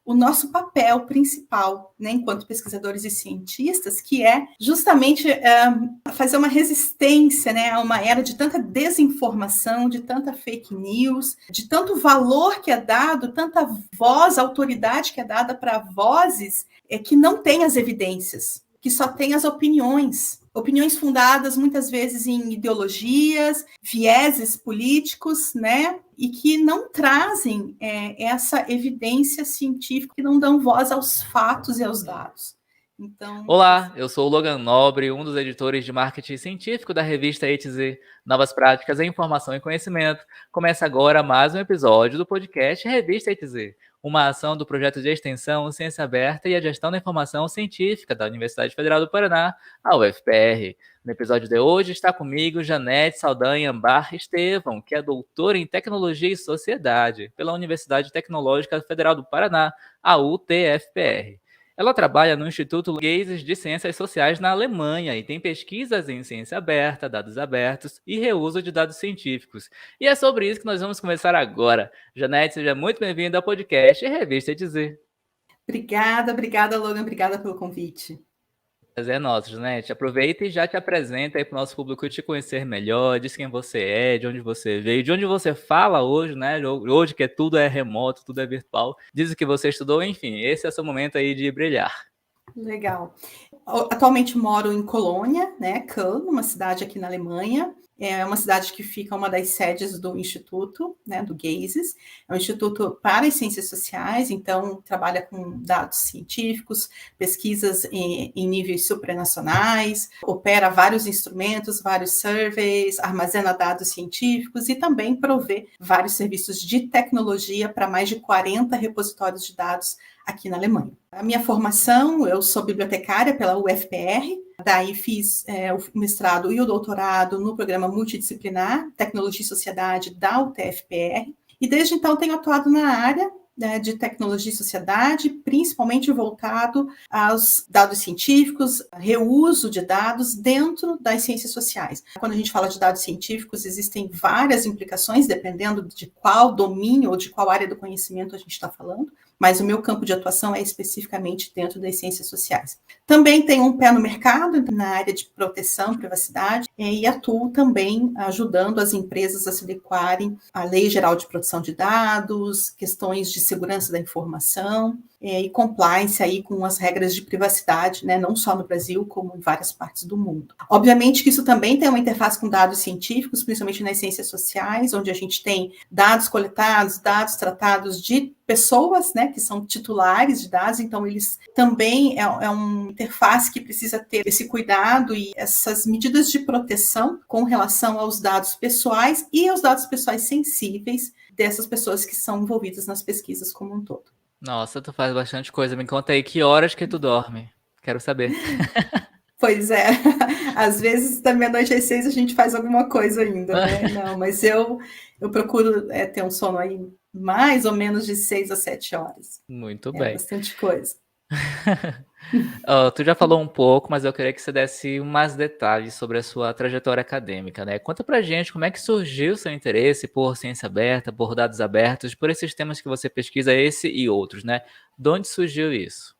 o nosso papel principal, né, enquanto pesquisadores e cientistas, que é justamente fazer uma resistência, né, a uma era de tanta desinformação, de tanta fake news, de tanto valor que é dado, tanta voz, autoridade que é dada para vozes que não têm as evidências, que só têm as opiniões fundadas muitas vezes em ideologias, vieses políticos, né? E que não trazem essa evidência científica, que não dão voz aos fatos e aos dados. Então, olá, eu sou o Logan Nobre, um dos editores de marketing científico da revista ETZ, Novas Práticas em Informação e Conhecimento. Começa agora mais um episódio do podcast Revista ETZ, uma ação do projeto de extensão Ciência Aberta e a Gestão da Informação Científica da Universidade Federal do Paraná, a UFPR. No episódio de hoje está comigo Janete Saldanha Ambar Estevão, que é doutora em Tecnologia e Sociedade pela Universidade Tecnológica Federal do Paraná, a UTFPR. Ela trabalha no Instituto Geisel de Ciências Sociais na Alemanha e tem pesquisas em ciência aberta, dados abertos e reuso de dados científicos. E é sobre isso que nós vamos começar agora. Janete, seja muito bem-vinda ao podcast Revista ETZ. Obrigada, Logan. Obrigada pelo convite. É nosso, Janete. Aproveita e já te apresenta aí para o nosso público te conhecer melhor, diz quem você é, de onde você veio, de onde você fala hoje, né? Hoje que tudo é remoto, tudo é virtual. Diz o que você estudou, enfim, esse é o seu momento aí de brilhar. Legal. Atualmente moro em Colônia, né, Köln, uma cidade aqui na Alemanha. É uma cidade que fica uma das sedes do Instituto, né, do Geisel. É um instituto para as ciências sociais, então trabalha com dados científicos, pesquisas em níveis supranacionais, opera vários instrumentos, vários surveys, armazena dados científicos e também provê vários serviços de tecnologia para mais de 40 repositórios de dados aqui na Alemanha. A minha formação, eu sou bibliotecária pela UFPR, daí fiz o mestrado e o doutorado no programa multidisciplinar Tecnologia e Sociedade da UTFPR, e desde então tenho atuado na área de tecnologia e sociedade, principalmente voltado aos dados científicos, reuso de dados dentro das ciências sociais. Quando a gente fala de dados científicos, existem várias implicações, dependendo de qual domínio ou de qual área do conhecimento a gente está falando, mas o meu campo de atuação é especificamente dentro das ciências sociais. Também tenho um pé no mercado, na área de proteção, privacidade, e atuo também ajudando as empresas a se adequarem à Lei Geral de Proteção de Dados, questões de segurança da informação e compliance aí com as regras de privacidade, né, não só no Brasil, como em várias partes do mundo. Obviamente que isso também tem uma interface com dados científicos, principalmente nas ciências sociais, onde a gente tem dados coletados, dados tratados de pessoas, né, que são titulares de dados, então eles também é uma interface que precisa ter esse cuidado e essas medidas de proteção com relação aos dados pessoais e aos dados pessoais sensíveis dessas pessoas que são envolvidas nas pesquisas como um todo. Nossa, tu faz bastante coisa. Me conta aí, que horas que tu dorme? Quero saber. Pois é, às vezes da meia-noite às 6 a gente faz alguma coisa ainda, né? Não, mas eu procuro ter um sono aí mais ou menos de 6 a 7 horas. Muito bem. Bastante coisa. Tu já falou um pouco, mas eu queria que você desse mais detalhes sobre a sua trajetória acadêmica, né? Conta pra gente como é que surgiu o seu interesse por ciência aberta, por dados abertos, por esses temas que você pesquisa, esse e outros, né? De onde surgiu isso?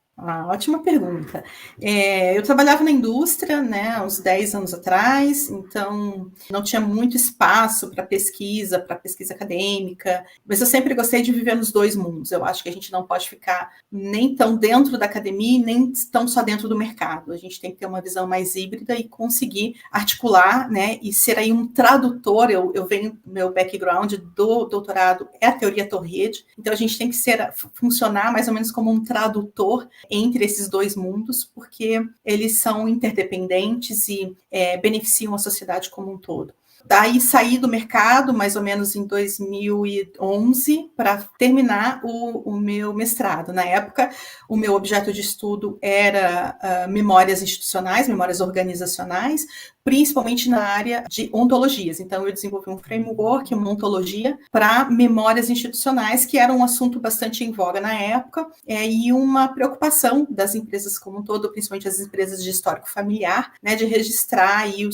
Ótima pergunta. Eu trabalhava na indústria, né, uns 10 anos atrás, então não tinha muito espaço para pesquisa acadêmica, mas eu sempre gostei de viver nos dois mundos. Eu acho que a gente não pode ficar nem tão dentro da academia, nem tão só dentro do mercado. A gente tem que ter uma visão mais híbrida e conseguir articular, né, e ser aí um tradutor. Eu venho, meu background do doutorado é a teoria Torrede, então a gente tem que funcionar mais ou menos como um tradutor entre esses dois mundos, porque eles são interdependentes e beneficiam a sociedade como um todo. Daí saí do mercado, mais ou menos em 2011, para terminar o meu mestrado. Na época, o meu objeto de estudo era memórias institucionais, memórias organizacionais, principalmente na área de ontologias. Então, eu desenvolvi um framework, uma ontologia para memórias institucionais, que era um assunto bastante em voga na época, e uma preocupação das empresas como um todo, principalmente as empresas de histórico familiar, né, de registrar aí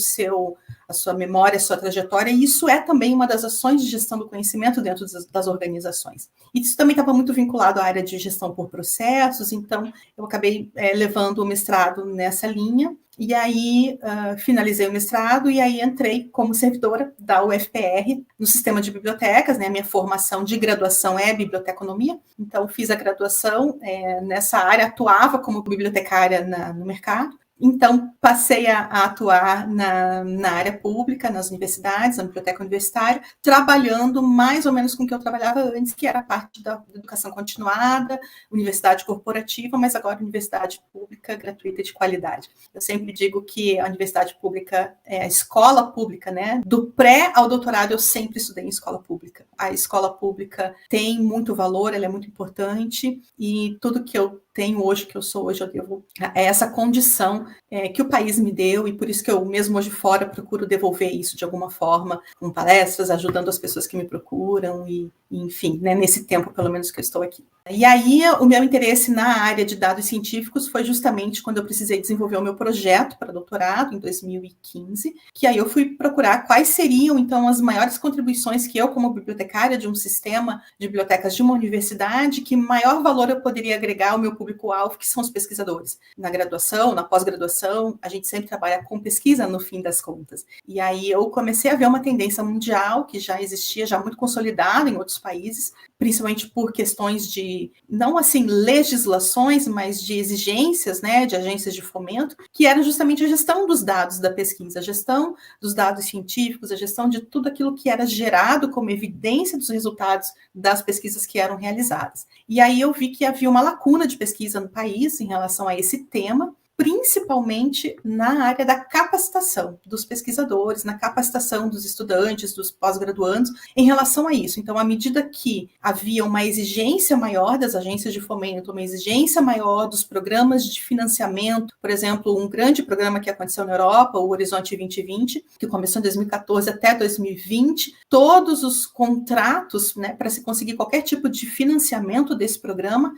a sua memória, a sua trajetória, e isso é também uma das ações de gestão do conhecimento dentro das organizações. E isso também estava muito vinculado à área de gestão por processos, então eu acabei levando o mestrado nessa linha, e aí finalizei o mestrado, e aí entrei como servidora da UFPR no sistema de bibliotecas, né? Minha formação de graduação é biblioteconomia, então fiz a graduação nessa área, atuava como bibliotecária no mercado. Então, passei a atuar na área pública, nas universidades, na biblioteca universitária, trabalhando mais ou menos com o que eu trabalhava antes, que era a parte da educação continuada, universidade corporativa, mas agora universidade pública, gratuita e de qualidade. Eu sempre digo que a universidade pública é a escola pública, né? Do pré ao doutorado, eu sempre estudei em escola pública. A escola pública tem muito valor, ela é muito importante, e tudo que eu tenho hoje, que eu sou hoje, eu devo a essa condição que o país me deu, e por isso que eu, mesmo hoje fora, procuro devolver isso de alguma forma, com palestras, ajudando as pessoas que me procuram, e enfim, né, nesse tempo, pelo menos, que eu estou aqui. E aí, o meu interesse na área de dados científicos foi justamente quando eu precisei desenvolver o meu projeto para doutorado, em 2015, que aí eu fui procurar quais seriam, então, as maiores contribuições que eu, como bibliotecária de um sistema de bibliotecas de uma universidade, que maior valor eu poderia agregar ao meu público-alvo, que são os pesquisadores. Na graduação, na pós-graduação, a gente sempre trabalha com pesquisa, no fim das contas. E aí eu comecei a ver uma tendência mundial, que já existia, já muito consolidada em outros países, principalmente por questões de, não assim, legislações, mas de exigências, né, de agências de fomento, que era justamente a gestão dos dados da pesquisa, a gestão dos dados científicos, a gestão de tudo aquilo que era gerado como evidência dos resultados das pesquisas que eram realizadas. E aí eu vi que havia uma lacuna de pesquisa no país em relação a esse tema, principalmente na área da capacitação dos pesquisadores, na capacitação dos estudantes, dos pós-graduandos, em relação a isso. Então, à medida que havia uma exigência maior das agências de fomento, uma exigência maior dos programas de financiamento, por exemplo, um grande programa que aconteceu na Europa, o Horizonte 2020, que começou em 2014 até 2020, todos os contratos, né, para se conseguir qualquer tipo de financiamento desse programa,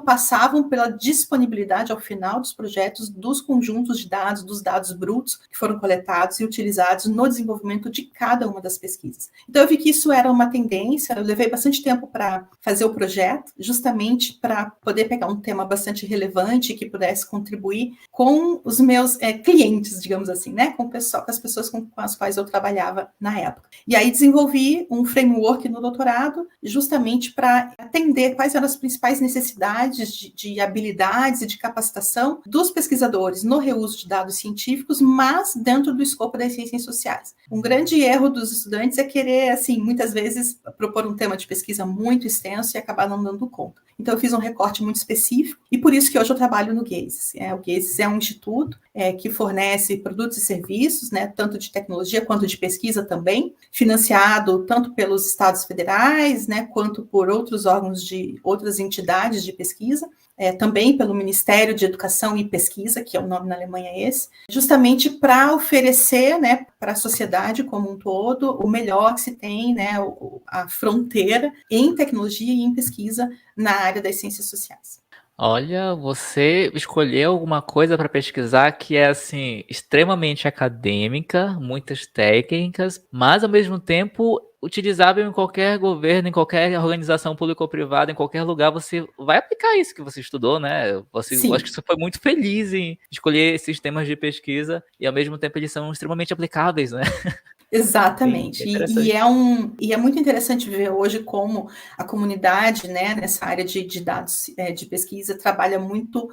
passavam pela disponibilidade ao final dos projetos dos conjuntos de dados, dos dados brutos que foram coletados e utilizados no desenvolvimento de cada uma das pesquisas. Então eu vi que isso era uma tendência, eu levei bastante tempo para fazer o projeto, justamente para poder pegar um tema bastante relevante que pudesse contribuir com os meus clientes, digamos assim, né, com as pessoas com as quais eu trabalhava na época. E aí desenvolvi um framework no doutorado, justamente para atender quais eram as principais necessidades de habilidades e de capacitação dos pesquisadores no reuso de dados científicos, mas dentro do escopo das ciências sociais. Um grande erro dos estudantes é querer, assim, muitas vezes propor um tema de pesquisa muito extenso e acabar não dando conta. Então, eu fiz um recorte muito específico, e por isso que hoje eu trabalho no GAZES. O GAZES é um instituto que fornece produtos e serviços, né, tanto de tecnologia quanto de pesquisa também, financiado tanto pelos estados federais, né, quanto por outros órgãos de outras entidades de pesquisa, também pelo Ministério de Educação e Pesquisa, que é o nome na Alemanha esse, justamente para oferecer, né, para a sociedade como um todo o melhor que se tem, né, a fronteira em tecnologia e em pesquisa na área das ciências sociais. Olha, você escolheu alguma coisa para pesquisar que é assim extremamente acadêmica, muitas técnicas, mas ao mesmo tempo utilizável em qualquer governo, em qualquer organização pública ou privada, em qualquer lugar, você vai aplicar isso que você estudou, né? Eu acho que você foi muito feliz em escolher esses temas de pesquisa e ao mesmo tempo eles são extremamente aplicáveis, né? Exatamente, Bem e é muito interessante ver hoje como a comunidade, né, nessa área de dados de pesquisa trabalha muito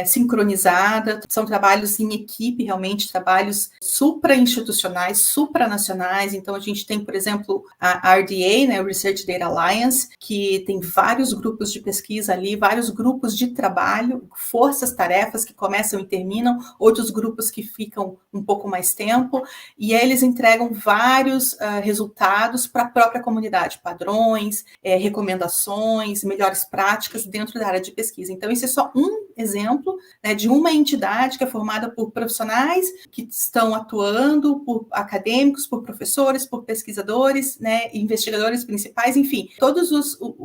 sincronizada, são trabalhos em equipe, realmente, trabalhos supra-institucionais, supranacionais. Então a gente tem, por exemplo, a RDA, né, o Research Data Alliance, que tem vários grupos de pesquisa ali, vários grupos de trabalho, forças-tarefas que começam e terminam, outros grupos que ficam um pouco mais tempo, e eles entregam vários resultados para a própria comunidade, padrões, recomendações, melhores práticas dentro da área de pesquisa. Então, esse é só um exemplo, né, de uma entidade que é formada por profissionais que estão atuando, por acadêmicos, por professores, por pesquisadores, né, investigadores principais, enfim, todas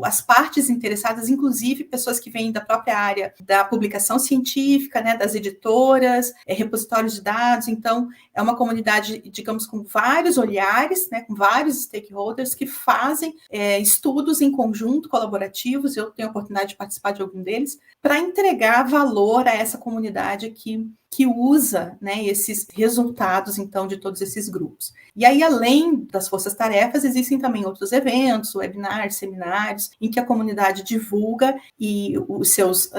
as partes interessadas, inclusive pessoas que vêm da própria área da publicação científica, né, das editoras, repositórios de dados. Então, é uma comunidade, digamos, com vários olhares, né, com vários stakeholders que fazem estudos em conjunto, colaborativos. Eu tenho a oportunidade de participar de algum deles, para entregar valor a essa comunidade que usa, né, esses resultados, então, de todos esses grupos. E aí, além das forças-tarefas, existem também outros eventos, webinars, seminários, em que a comunidade divulga os seus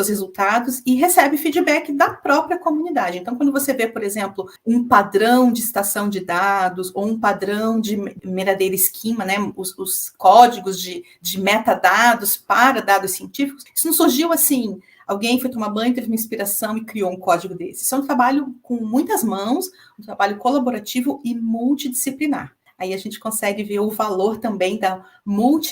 resultados e recebe feedback da própria comunidade. Então, quando você vê, por exemplo, um padrão de estação de dados ou um padrão de Metadata Schema, né, os códigos de metadados para dados científicos, isso não surgiu assim. Alguém foi tomar banho, teve uma inspiração e criou um código desse. Isso é um trabalho com muitas mãos, um trabalho colaborativo e multidisciplinar. Aí a gente consegue ver o valor também da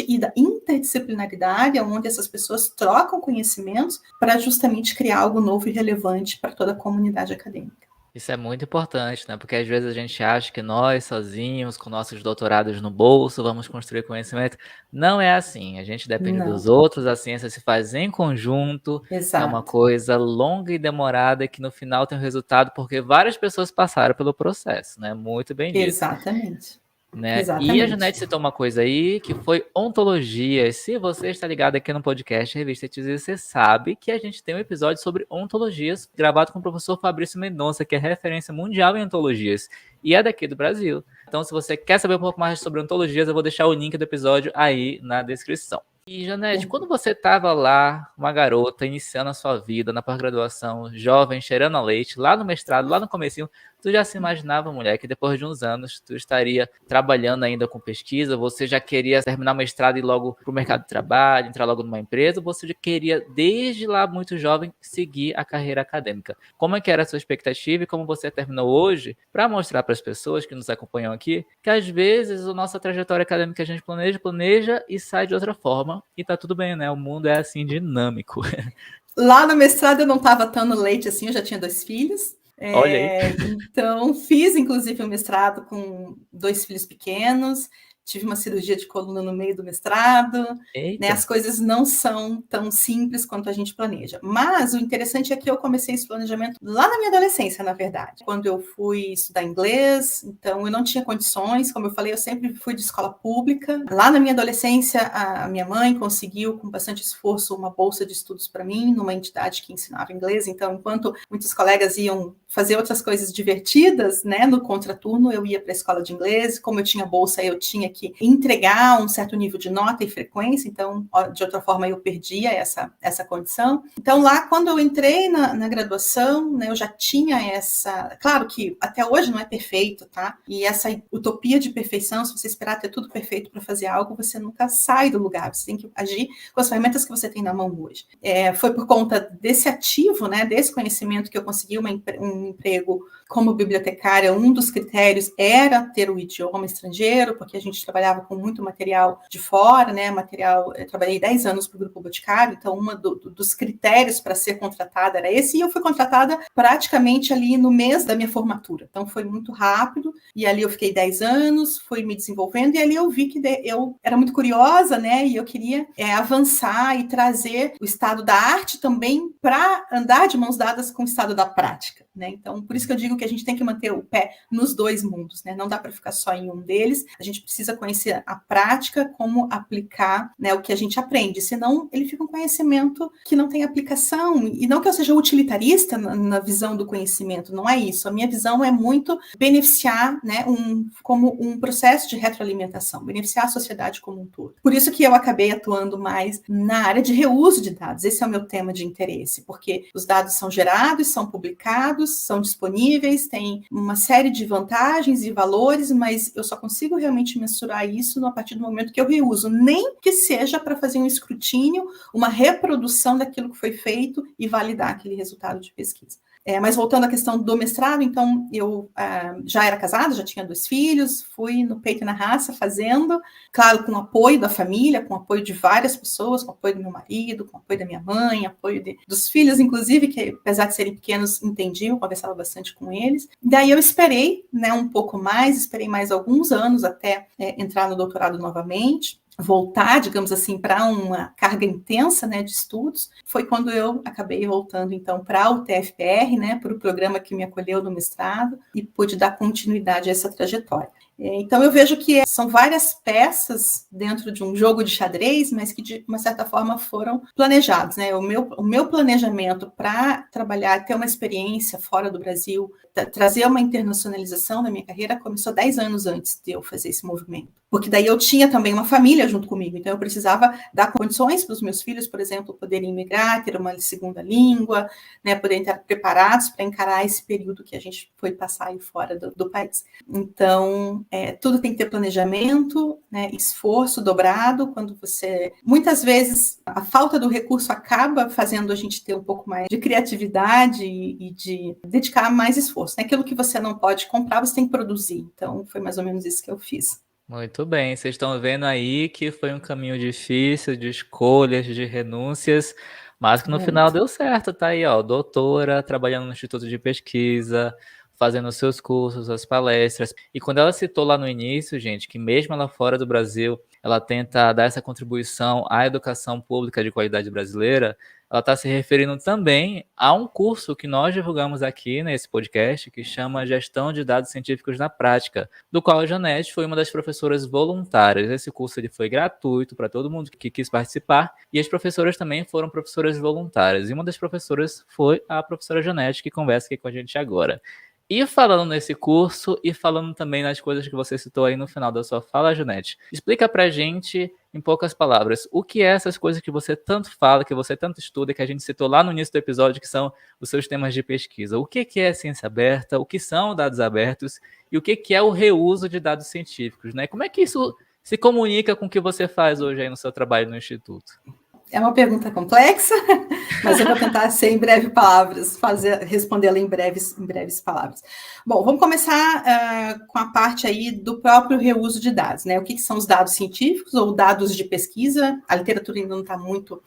e da interdisciplinaridade, onde essas pessoas trocam conhecimentos para justamente criar algo novo e relevante para toda a comunidade acadêmica. Isso é muito importante, né? Porque às vezes a gente acha que nós sozinhos, com nossos doutorados no bolso, vamos construir conhecimento. Não é assim. A gente depende dos outros, a ciência se faz em conjunto. Exato. É uma coisa longa e demorada que no final tem um resultado porque várias pessoas passaram pelo processo, né? Muito bem dito. Exatamente. Né? Exatamente. E a Janete citou uma coisa aí, que foi ontologia. Se você está ligado aqui no podcast Revista ETZ, você sabe que a gente tem um episódio sobre ontologias, gravado com o professor Fabrício Mendonça, que é referência mundial em ontologias, e é daqui do Brasil. Então, se você quer saber um pouco mais sobre ontologias, eu vou deixar o link do episódio aí na descrição. E, Janete, quando você estava lá, uma garota, iniciando a sua vida na pós-graduação, jovem, cheirando a leite, lá no mestrado, lá no comecinho, tu já se imaginava, mulher, que depois de uns anos tu estaria trabalhando ainda com pesquisa, você já queria terminar o mestrado e ir logo para o mercado de trabalho, entrar logo numa empresa, ou você já queria, desde lá muito jovem, seguir a carreira acadêmica? Como é que era a sua expectativa e como você terminou hoje, para mostrar para as pessoas que nos acompanham aqui, que às vezes a nossa trajetória acadêmica a gente planeja e sai de outra forma, e tá tudo bem, né? O mundo é assim dinâmico. Lá no mestrado eu não estava tão no leite assim, eu já tinha 2 filhos. Olha aí. Então, fiz inclusive um mestrado com 2 filhos pequenos, tive uma cirurgia de coluna no meio do mestrado, né? As coisas não são tão simples quanto a gente planeja. Mas o interessante é que eu comecei esse planejamento lá na minha adolescência, na verdade. Quando eu fui estudar inglês, então eu não tinha condições, como eu falei, eu sempre fui de escola pública. Lá na minha adolescência, a minha mãe conseguiu, com bastante esforço, uma bolsa de estudos para mim, numa entidade que ensinava inglês. Então, enquanto muitos colegas iam fazer outras coisas divertidas, né, no contraturno, eu ia para a escola de inglês. Como eu tinha bolsa, eu tinha que entregar um certo nível de nota e frequência, então, de outra forma, eu perdia essa condição. Então, lá, quando eu entrei na graduação, né, eu já tinha essa... Claro que até hoje não é perfeito, tá? E essa utopia de perfeição, se você esperar ter tudo perfeito para fazer algo, você nunca sai do lugar, você tem que agir com as ferramentas que você tem na mão hoje. Foi por conta desse ativo, né, desse conhecimento que eu consegui um emprego como bibliotecária. Um dos critérios era ter o idioma estrangeiro, porque a gente trabalhava com muito material de fora, né? Eu trabalhei 10 anos para o Grupo Boticário, então dos critérios para ser contratada era esse, e eu fui contratada praticamente ali no mês da minha formatura. Então foi muito rápido, e ali eu fiquei 10 anos, fui me desenvolvendo, e ali eu vi que eu era muito curiosa, né? E eu queria avançar e trazer o estado da arte também para andar de mãos dadas com o estado da prática, né? Então, por isso que eu digo que a gente tem que manter o pé nos 2 mundos, né? Não dá para ficar só em um deles. A gente precisa conhecer a prática, como aplicar, né, o que a gente aprende. Senão, ele fica um conhecimento que não tem aplicação. E não que eu seja utilitarista na visão do conhecimento, não é isso. A minha visão é muito beneficiar, né, como um processo de retroalimentação, beneficiar a sociedade como um todo. Por isso que eu acabei atuando mais na área de reuso de dados. Esse é o meu tema de interesse, porque os dados são gerados, são publicados, são disponíveis, tem uma série de vantagens e valores, mas eu só consigo realmente mensurar isso a partir do momento que eu reuso, nem que seja para fazer um escrutínio, uma reprodução daquilo que foi feito e validar aquele resultado de pesquisa. Mas voltando à questão do mestrado, então eu já era casada, já tinha 2 filhos, fui no peito e na raça fazendo, claro, com o apoio da família, com o apoio de várias pessoas, com o apoio do meu marido, com o apoio da minha mãe, apoio dos filhos, inclusive, que apesar de serem pequenos, entendiam, conversava bastante com eles. Daí eu esperei, né, um pouco mais, esperei mais alguns anos até entrar no doutorado novamente, voltar, digamos assim, para uma carga intensa, né, de estudos. Foi quando eu acabei voltando, então, para o TFPR, né, para o programa que me acolheu no mestrado, e pude dar continuidade a essa trajetória. Então, eu vejo que são várias peças dentro de um jogo de xadrez, mas que, de uma certa forma, foram planejados, né? O meu planejamento para trabalhar, ter uma experiência fora do Brasil, trazer uma internacionalização da minha carreira, começou 10 anos antes de eu fazer esse movimento. Porque daí eu tinha também uma família junto comigo, então eu precisava dar condições para os meus filhos, por exemplo, poderem migrar, ter uma segunda língua, né, poderem estar preparados para encarar esse período que a gente foi passar aí fora do país. Então, tudo tem que ter planejamento, né, esforço dobrado, quando você... Muitas vezes, a falta do recurso acaba fazendo a gente ter um pouco mais de criatividade e de dedicar mais esforço. Aquilo que você não pode comprar, você tem que produzir. Então, foi mais ou menos isso que eu fiz. Muito bem, vocês estão vendo aí que foi um caminho difícil, de escolhas, de renúncias, mas que no final deu certo, tá aí, ó, doutora, trabalhando no Instituto de Pesquisa, fazendo os seus cursos, as palestras. E quando ela citou lá no início, gente, que mesmo ela fora do Brasil, ela tenta dar essa contribuição à educação pública de qualidade brasileira, ela está se referindo também a um curso que nós divulgamos aqui nesse podcast, que chama Gestão de Dados Científicos na Prática, do qual a Janete foi uma das professoras voluntárias. Esse curso ele foi gratuito para todo mundo que quis participar, e as professoras também foram professoras voluntárias. E uma das professoras foi a professora Janete, que conversa aqui com a gente agora. E falando nesse curso, e falando também nas coisas que você citou aí no final da sua fala, Janete, explica pra gente, em poucas palavras, o que é essas coisas que você tanto fala, que você tanto estuda, que a gente citou lá no início do episódio, que são os seus temas de pesquisa. O que é ciência aberta, o que são dados abertos, e o que é o reuso de dados científicos, né? Como é que isso se comunica com o que você faz hoje aí no seu trabalho no Instituto? É uma pergunta complexa, mas eu vou tentar ser em breves palavras, respondê-la em breves palavras. Bom, vamos começar com a parte aí do próprio reuso de dados, né? O que são os dados científicos ou dados de pesquisa? A literatura ainda não está muito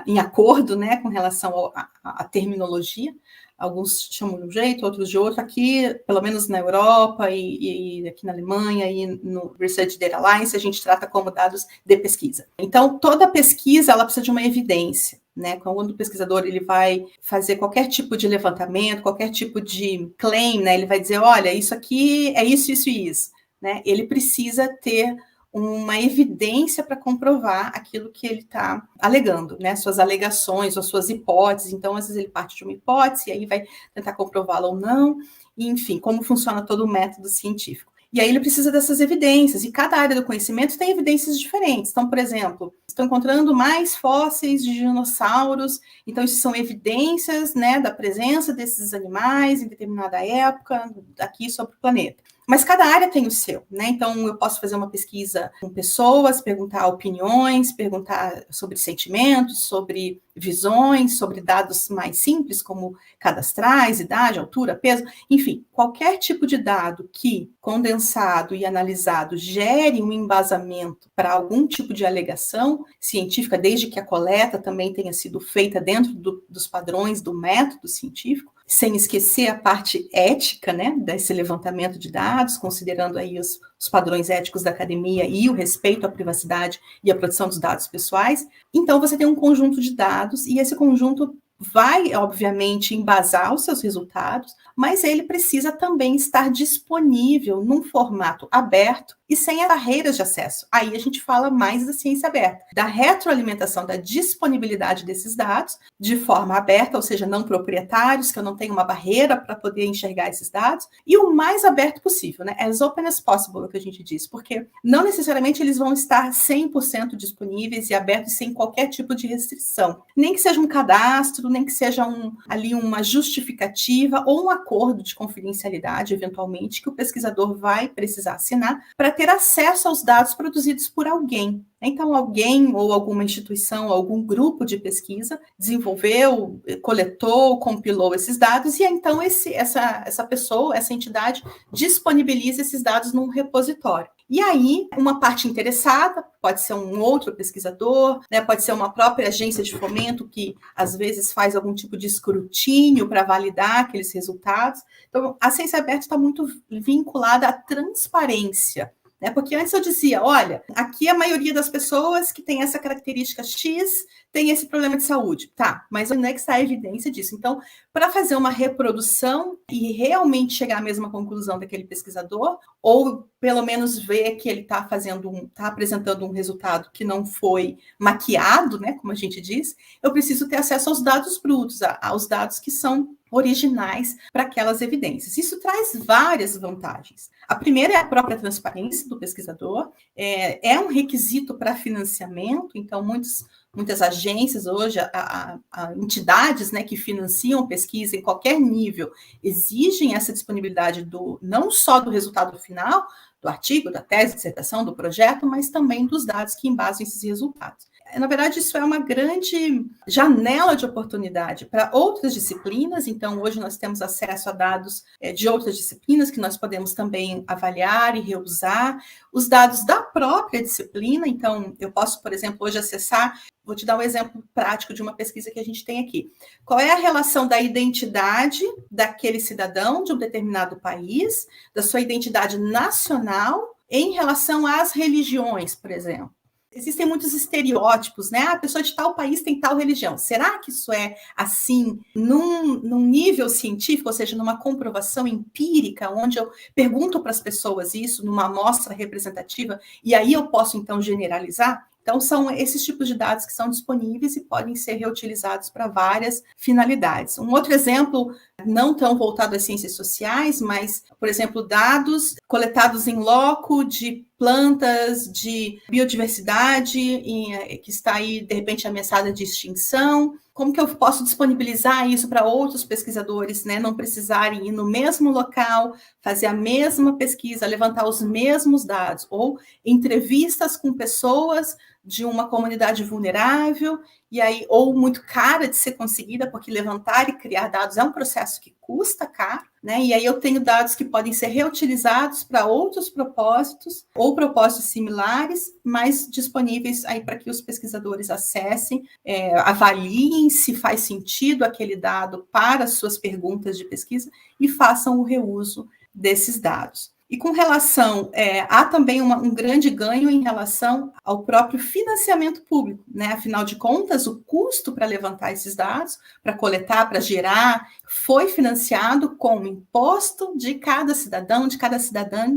em acordo, né, com relação à terminologia. Alguns chamam de um jeito, outros de outro. Aqui, pelo menos na Europa e aqui na Alemanha e no Research Data Alliance, a gente trata como dados de pesquisa. Então, toda pesquisa, ela precisa de uma evidência, né? Quando o pesquisador ele vai fazer qualquer tipo de levantamento, qualquer tipo de claim, né? Ele vai dizer, olha, isso aqui é isso, isso e isso, né? Ele precisa ter uma evidência para comprovar aquilo que ele está alegando, né? Suas alegações ou suas hipóteses. Então, às vezes ele parte de uma hipótese e aí vai tentar comprová-la ou não. E, enfim, como funciona todo o método científico. E aí ele precisa dessas evidências. E cada área do conhecimento tem evidências diferentes. Então, por exemplo, estão encontrando mais fósseis de dinossauros. Então, isso são evidências, né, da presença desses animais em determinada época aqui sobre o planeta. Mas cada área tem o seu, né? Então, eu posso fazer uma pesquisa com pessoas, perguntar opiniões, perguntar sobre sentimentos, sobre visões, sobre dados mais simples, como cadastrais, idade, altura, peso, enfim, qualquer tipo de dado que, condensado e analisado, gere um embasamento para algum tipo de alegação científica, desde que a coleta também tenha sido feita dentro dos padrões do método científico, sem esquecer a parte ética, né, desse levantamento de dados, considerando aí os padrões éticos da academia e o respeito à privacidade e à proteção dos dados pessoais. Então, você tem um conjunto de dados e esse conjunto vai, obviamente, embasar os seus resultados, mas ele precisa também estar disponível num formato aberto e sem barreiras de acesso. Aí a gente fala mais da ciência aberta, da retroalimentação, da disponibilidade desses dados de forma aberta, ou seja, não proprietários, que eu não tenho uma barreira para poder enxergar esses dados, e o mais aberto possível, né? As open as possible, é o que a gente diz, porque não necessariamente eles vão estar 100% disponíveis e abertos sem qualquer tipo de restrição. Nem que seja um cadastro, nem que seja ali uma justificativa ou um acordo de confidencialidade, eventualmente, que o pesquisador vai precisar assinar para ter acesso aos dados produzidos por alguém. Então, alguém ou alguma instituição, algum grupo de pesquisa desenvolveu, coletou, compilou esses dados e então essa pessoa, essa entidade disponibiliza esses dados num repositório. E aí, uma parte interessada, pode ser um outro pesquisador, né, pode ser uma própria agência de fomento que, às vezes, faz algum tipo de escrutínio para validar aqueles resultados. Então, a ciência aberta está muito vinculada à transparência. Porque antes eu dizia, olha, aqui a maioria das pessoas que tem essa característica X tem esse problema de saúde. Tá, mas onde é que está a evidência disso? Então, para fazer uma reprodução e realmente chegar à mesma conclusão daquele pesquisador, ou pelo menos ver que ele está apresentando um resultado que não foi maquiado, né, como a gente diz, eu preciso ter acesso aos dados brutos, aos dados que são originais para aquelas evidências. Isso traz várias vantagens. A primeira é a própria transparência do pesquisador, é um requisito para financiamento, então muitas agências hoje, entidades, né, que financiam pesquisa em qualquer nível, exigem essa disponibilidade não só do resultado final, do artigo, da tese, dissertação, do projeto, mas também dos dados que embasam esses resultados. Na verdade, isso é uma grande janela de oportunidade para outras disciplinas. Então, hoje nós temos acesso a dados de outras disciplinas que nós podemos também avaliar e reusar. Os dados da própria disciplina. Então, eu posso, por exemplo, hoje acessar. Vou te dar um exemplo prático de uma pesquisa que a gente tem aqui. Qual é a relação da identidade daquele cidadão de um determinado país, da sua identidade nacional, em relação às religiões, por exemplo? Existem muitos estereótipos, né? A pessoa de tal país tem tal religião. Será que isso é assim, num nível científico, ou seja, numa comprovação empírica, onde eu pergunto para as pessoas isso, numa amostra representativa, e aí eu posso, então, generalizar? Então, são esses tipos de dados que são disponíveis e podem ser reutilizados para várias finalidades. Um outro exemplo, não tão voltado às ciências sociais, mas, por exemplo, dados coletados em loco de plantas, de biodiversidade, que está aí, de repente, ameaçada de extinção. Como que eu posso disponibilizar isso para outros pesquisadores, né, não precisarem ir no mesmo local, fazer a mesma pesquisa, levantar os mesmos dados, ou entrevistas com pessoas de uma comunidade vulnerável, e aí, ou muito cara de ser conseguida, porque levantar e criar dados é um processo que custa caro, né? E aí eu tenho dados que podem ser reutilizados para outros propósitos, ou propósitos similares, mas disponíveis aí para que os pesquisadores acessem, avaliem se faz sentido aquele dado para as suas perguntas de pesquisa e façam o reuso desses dados. E com relação, há também um grande ganho em relação ao próprio financiamento público, né? Afinal de contas, o custo para levantar esses dados, para coletar, para gerar, foi financiado com o imposto de cada cidadão, de cada cidadã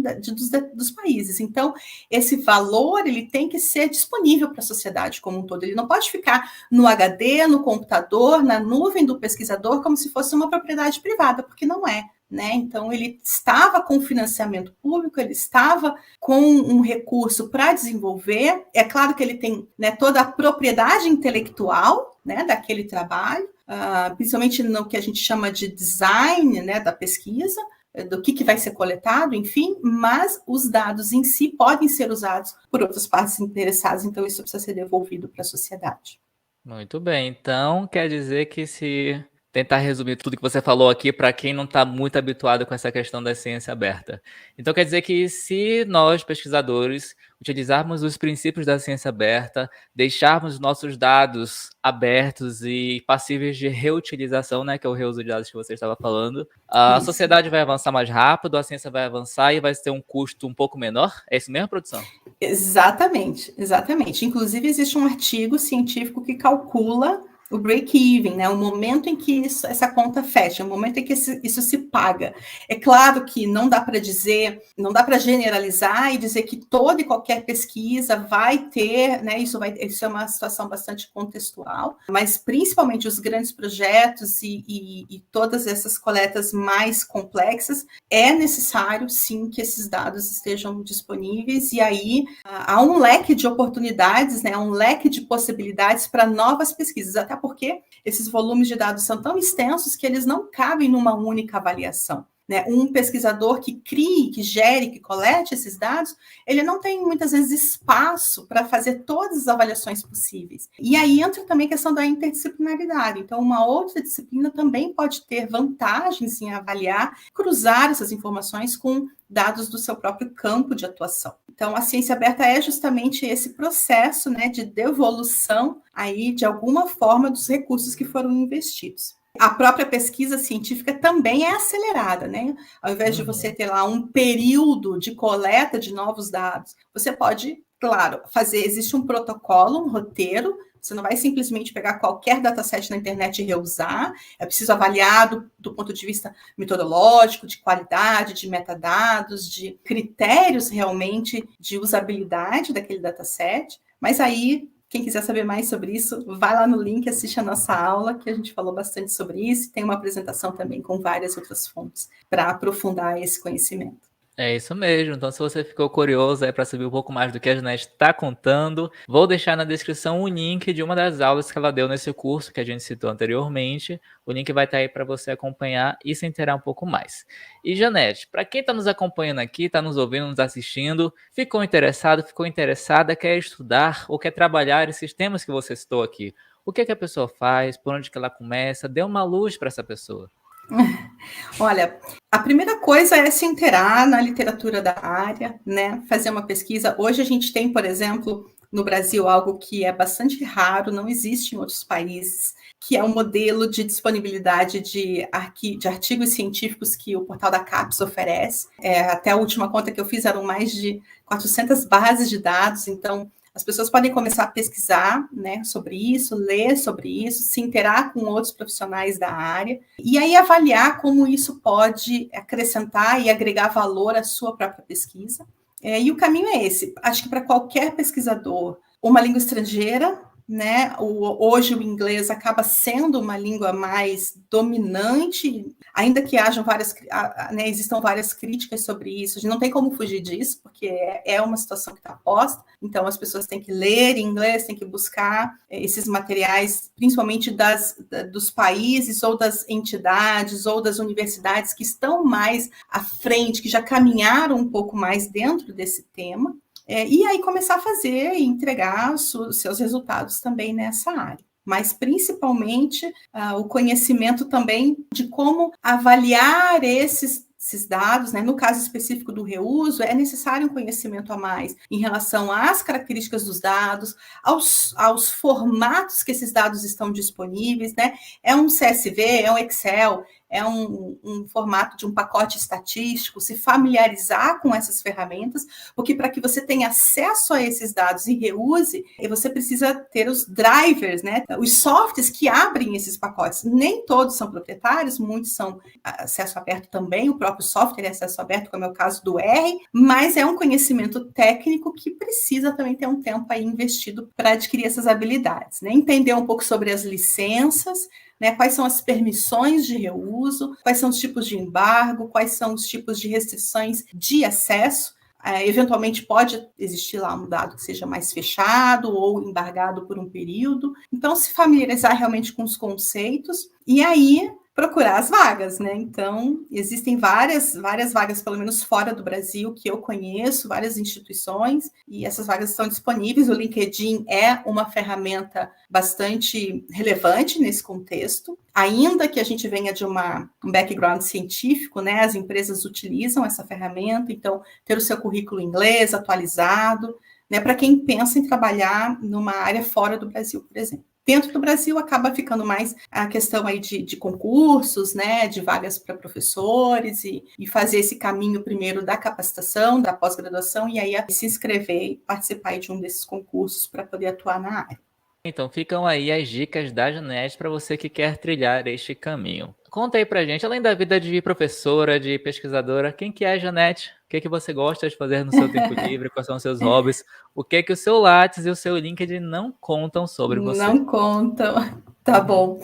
dos países. Então, esse valor ele tem que ser disponível para a sociedade como um todo. Ele não pode ficar no HD, no computador, na nuvem do pesquisador, como se fosse uma propriedade privada, porque não é. Né? Então, ele estava com financiamento público, ele estava com um recurso para desenvolver. É claro que ele tem, né, toda a propriedade intelectual, né, daquele trabalho, principalmente no que a gente chama de design, né, da pesquisa, do que vai ser coletado, enfim, mas os dados em si podem ser usados por outras partes interessadas, então isso precisa ser devolvido para a sociedade. Muito bem, então quer dizer que se tentar resumir tudo que você falou aqui para quem não está muito habituado com essa questão da ciência aberta. Então quer dizer que se nós, pesquisadores, utilizarmos os princípios da ciência aberta, deixarmos nossos dados abertos e passíveis de reutilização, né, que é o reuso de dados que você estava falando, a sociedade vai avançar mais rápido, a ciência vai avançar e vai ter um custo um pouco menor? É isso mesmo, produção? Exatamente, exatamente. Inclusive existe um artigo científico que calcula o break-even, né? O momento em que essa conta fecha, o momento em que isso se paga. É claro que não dá para dizer, não dá para generalizar e dizer que toda e qualquer pesquisa vai ter, né? Isso é uma situação bastante contextual, mas principalmente os grandes projetos e todas essas coletas mais complexas, é necessário, sim, que esses dados estejam disponíveis, e aí há um leque de oportunidades, né? Um leque de possibilidades para novas pesquisas, até porque esses volumes de dados são tão extensos que eles não cabem numa única avaliação. Né? Um pesquisador que crie, que gere, que colete esses dados, ele não tem muitas vezes espaço para fazer todas as avaliações possíveis. E aí entra também a questão da interdisciplinaridade. Então, uma outra disciplina também pode ter vantagens em avaliar, cruzar essas informações com dados do seu próprio campo de atuação. Então, a ciência aberta é justamente esse processo, né, de devolução aí, de alguma forma, dos recursos que foram investidos. A própria pesquisa científica também é acelerada, né? Ao invés de você ter lá um período de coleta de novos dados, você pode, claro, existe um protocolo, um roteiro, você não vai simplesmente pegar qualquer dataset na internet e reusar, é preciso avaliar do ponto de vista metodológico, de qualidade, de metadados, de critérios realmente de usabilidade daquele dataset, mas aí quem quiser saber mais sobre isso, vai lá no link, assiste a nossa aula, que a gente falou bastante sobre isso, e tem uma apresentação também com várias outras fontes para aprofundar esse conhecimento. É isso mesmo. Então, se você ficou curioso para saber um pouco mais do que a Janete está contando, vou deixar na descrição o link de uma das aulas que ela deu nesse curso que a gente citou anteriormente. O link vai estar aí para você acompanhar e se inteirar um pouco mais. E, Janete, para quem está nos acompanhando aqui, está nos ouvindo, nos assistindo, ficou interessado, ficou interessada, quer estudar ou quer trabalhar esses temas que você citou aqui, o que a pessoa faz, por onde que ela começa? Dê uma luz para essa pessoa. Olha, a primeira coisa é se inteirar na literatura da área, né? Fazer uma pesquisa. Hoje a gente tem, por exemplo, no Brasil, algo que é bastante raro, não existe em outros países, que é um modelo de disponibilidade de artigos científicos que o portal da CAPES oferece. Até a última conta que eu fiz eram mais de 400 bases de dados, então as pessoas podem começar a pesquisar, né, sobre isso, ler sobre isso, se inteirar com outros profissionais da área e aí avaliar como isso pode acrescentar e agregar valor à sua própria pesquisa. E o caminho é esse. Acho que para qualquer pesquisador, uma língua estrangeira, né? Hoje o inglês acaba sendo uma língua mais dominante, ainda que hajam né, existam várias críticas sobre isso, a gente não tem como fugir disso, porque é uma situação que está posta, então as pessoas têm que ler em inglês, têm que buscar esses materiais, principalmente dos países ou das entidades ou das universidades que estão mais à frente, que já caminharam um pouco mais dentro desse tema. E aí começar a fazer e entregar os seus resultados também nessa área. Mas, principalmente, o conhecimento também de como avaliar esses dados, né? No caso específico do reuso, é necessário um conhecimento a mais em relação às características dos dados, aos formatos que esses dados estão disponíveis, né? É um CSV, é um Excel, é um formato de um pacote estatístico, se familiarizar com essas ferramentas, porque para que você tenha acesso a esses dados e reuse, você precisa ter os drivers, né? Os softwares que abrem esses pacotes. Nem todos são proprietários, muitos são acesso aberto também, o próprio software é acesso aberto, como é o caso do R, mas é um conhecimento técnico que precisa também ter um tempo aí investido para adquirir essas habilidades, né? Entender um pouco sobre as licenças, né, quais são as permissões de reuso, quais são os tipos de embargo, quais são os tipos de restrições de acesso. Eventualmente pode existir lá um dado que seja mais fechado ou embargado por um período. Então, se familiarizar realmente com os conceitos e aí procurar as vagas, né? Então, existem várias vagas, pelo menos fora do Brasil, que eu conheço, várias instituições, e essas vagas estão disponíveis. O LinkedIn é uma ferramenta bastante relevante nesse contexto. Ainda que a gente venha de um background científico, né? As empresas utilizam essa ferramenta, então, ter o seu currículo em inglês atualizado, né? Para quem pensa em trabalhar numa área fora do Brasil, por exemplo. Dentro do Brasil, acaba ficando mais a questão aí de concursos, né, de vagas para professores e fazer esse caminho primeiro da capacitação, da pós-graduação, e aí se inscrever e participar aí de um desses concursos para poder atuar na área. Então, ficam aí as dicas da Janete para você que quer trilhar este caminho. Conta aí pra gente, além da vida de professora, de pesquisadora, quem que é a Janete? O que você gosta de fazer no seu tempo livre? Quais são os seus hobbies? O que o seu Lattes e o seu LinkedIn não contam sobre você? Não contam. Tá bom.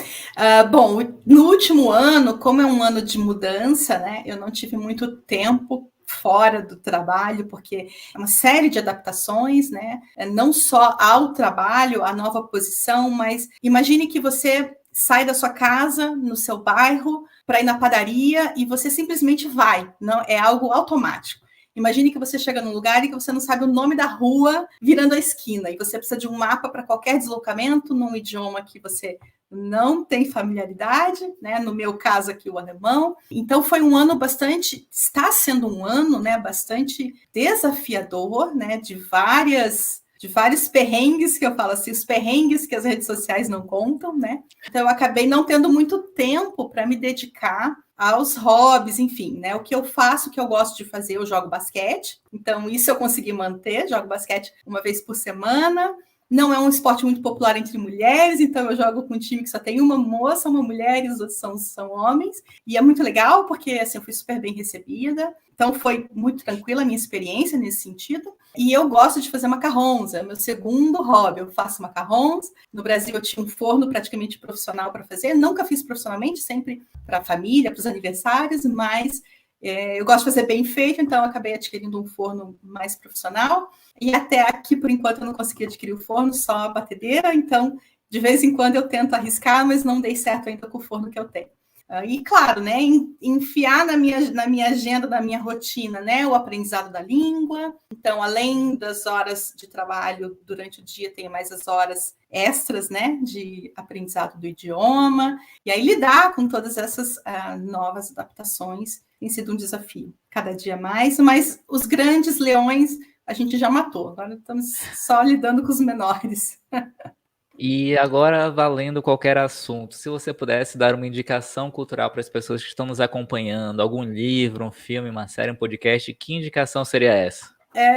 Bom, no último ano, como é um ano de mudança, né, eu não tive muito tempo fora do trabalho, porque é uma série de adaptações, né? Não só ao trabalho, à nova posição, mas imagine que você sai da sua casa, no seu bairro, para ir na padaria e você simplesmente vai, não é algo automático. Imagine que você chega num lugar e que você não sabe o nome da rua virando a esquina, e você precisa de um mapa para qualquer deslocamento num idioma que você não tem familiaridade, né? No meu caso aqui, o alemão. Então foi um ano está sendo um ano, né, bastante desafiador, né, de vários perrengues, que eu falo assim, os perrengues que as redes sociais não contam, né? Então eu acabei não tendo muito tempo para me dedicar aos hobbies, enfim, né? O que eu faço, o que eu gosto de fazer, eu jogo basquete. Então isso eu consegui manter, jogo basquete uma vez por semana. Não é um esporte muito popular entre mulheres, então eu jogo com um time que só tem uma moça, uma mulher, e os outros são homens. E é muito legal, porque assim, eu fui super bem recebida. Então foi muito tranquila a minha experiência nesse sentido. E eu gosto de fazer macarrons, é o meu segundo hobby. Eu faço macarrons. No Brasil eu tinha um forno praticamente profissional para fazer. Nunca fiz profissionalmente, sempre para a família, para os aniversários, mas eu gosto de fazer bem feito, então eu acabei adquirindo um forno mais profissional. E até aqui, por enquanto, eu não consegui adquirir o forno, só a batedeira. Então, de vez em quando eu tento arriscar, mas não dei certo ainda com o forno que eu tenho. E, claro, né, enfiar na minha agenda, na minha rotina, né, o aprendizado da língua. Então, além das horas de trabalho durante o dia, tem mais as horas extras, né, de aprendizado do idioma. E aí, lidar com todas essas novas adaptações tem sido um desafio, cada dia mais. Mas os grandes leões a gente já matou. Agora estamos só lidando com os menores. E agora, valendo qualquer assunto, se você pudesse dar uma indicação cultural para as pessoas que estão nos acompanhando, algum livro, um filme, uma série, um podcast, que indicação seria essa?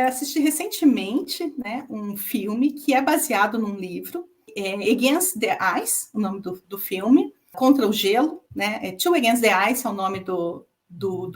Assisti recentemente, né, um filme que é baseado num livro, Against the Ice, o nome do filme, Contra o Gelo, né, Two Against the Ice é o nome do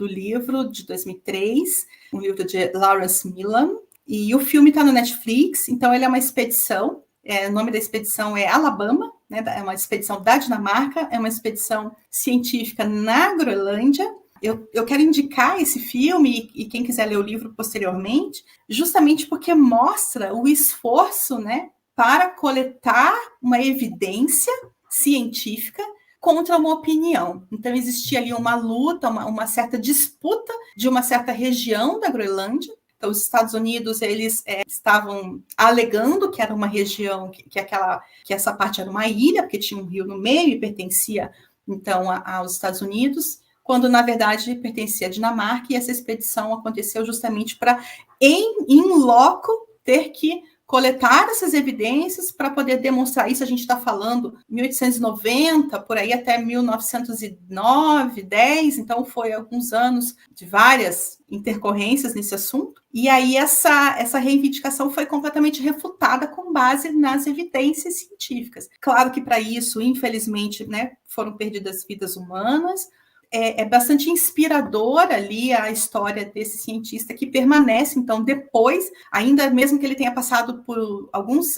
livro, de 2003, um livro de Lawrence Millam, e o filme está no Netflix. Então ele é uma expedição, o nome da expedição é Alabama, né, é uma expedição da Dinamarca, é uma expedição científica na Groenlândia. Eu quero indicar esse filme, e quem quiser ler o livro posteriormente, justamente porque mostra o esforço, né, para coletar uma evidência científica contra uma opinião. Então existia ali uma luta, uma certa disputa de uma certa região da Groenlândia. Então, os Estados Unidos, eles estavam alegando que era uma região, que essa parte era uma ilha, porque tinha um rio no meio e pertencia, então, aos Estados Unidos, quando, na verdade, pertencia à Dinamarca, e essa expedição aconteceu justamente para, em loco, ter que coletar essas evidências para poder demonstrar isso. A gente está falando 1890, por aí até 1909, 10, então foi alguns anos de várias intercorrências nesse assunto. E aí essa reivindicação foi completamente refutada com base nas evidências científicas. Claro que para isso, infelizmente, né, foram perdidas vidas humanas. É bastante inspiradora ali a história desse cientista que permanece, então, depois, ainda mesmo que ele tenha passado por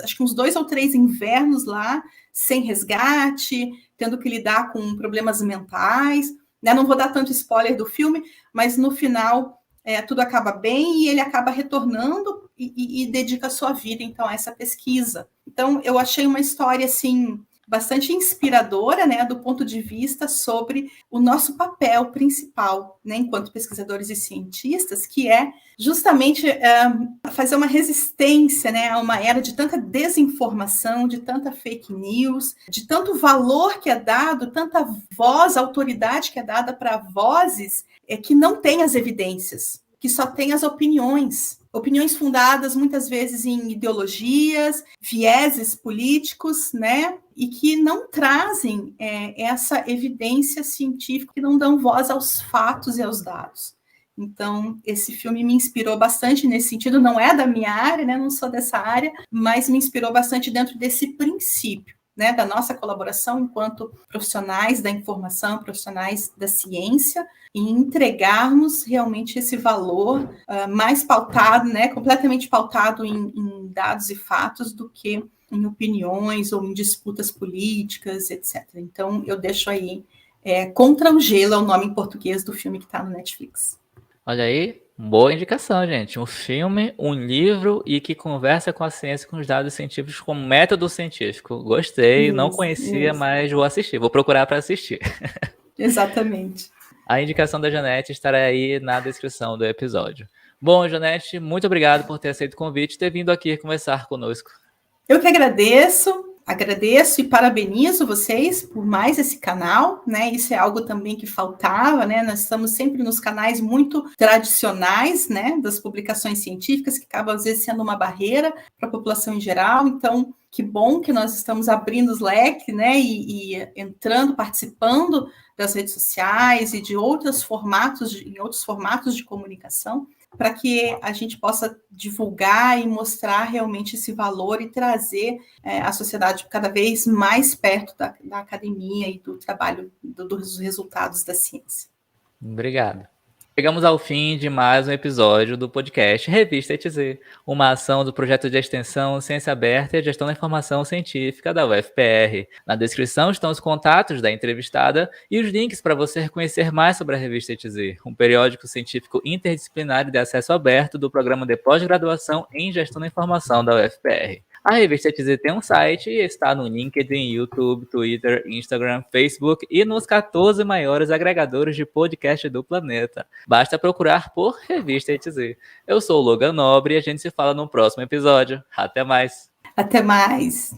acho que uns 2 ou 3 invernos lá, sem resgate, tendo que lidar com problemas mentais, né? Não vou dar tanto spoiler do filme, mas no final tudo acaba bem e ele acaba retornando e dedica a sua vida, então, a essa pesquisa. Então, eu achei uma história, assim, bastante inspiradora, né, do ponto de vista sobre o nosso papel principal, né, enquanto pesquisadores e cientistas, que é justamente fazer uma resistência, né, a uma era de tanta desinformação, de tanta fake news, de tanto valor que é dado, tanta voz, autoridade que é dada para vozes que não têm as evidências, que só têm as opiniões fundadas muitas vezes em ideologias, vieses políticos, né? E que não trazem essa evidência científica, que não dão voz aos fatos e aos dados. Então, esse filme me inspirou bastante nesse sentido. Não é da minha área, né? Não sou dessa área, mas me inspirou bastante dentro desse princípio, né, da nossa colaboração enquanto profissionais da informação, profissionais da ciência, e entregarmos realmente esse valor mais pautado, né, completamente pautado em dados e fatos, do que em opiniões ou em disputas políticas, etc. Então, eu deixo aí Contra o Gelo, é o nome em português do filme que está no Netflix. Olha aí, Boa indicação, gente. Um filme, um livro e que conversa com a ciência, com os dados científicos, com método científico. Gostei, não conhecia, Isso, mas vou assistir. Vou procurar para assistir. exatamente. A indicação da Janete estará aí na descrição do episódio. Bom, Janete, muito obrigado por ter aceito o convite e ter vindo aqui conversar conosco. Eu que agradeço e parabenizo vocês por mais esse canal, né? Isso é algo também que faltava, né? Nós estamos sempre nos canais muito tradicionais, né? Das publicações científicas, que acabam às vezes sendo uma barreira para a população em geral. Então, que bom que nós estamos abrindo os leques, né? E entrando, participando das redes sociais e de outros formatos, em outros formatos de comunicação, para que a gente possa divulgar e mostrar realmente esse valor e trazer a sociedade cada vez mais perto da academia e do trabalho, dos resultados da ciência. Obrigado. Chegamos ao fim de mais um episódio do podcast Revista ETZ, uma ação do projeto de extensão Ciência Aberta e Gestão da Informação Científica da UFPR. Na descrição estão os contatos da entrevistada e os links para você conhecer mais sobre a Revista ETZ, um periódico científico interdisciplinar de acesso aberto do programa de pós-graduação em Gestão da Informação da UFPR. A Revista ETZ tem um site e está no LinkedIn, YouTube, Twitter, Instagram, Facebook e nos 14 maiores agregadores de podcast do planeta. Basta procurar por Revista ETZ. Eu sou o Logan Nobre e a gente se fala no próximo episódio. Até mais! Até mais!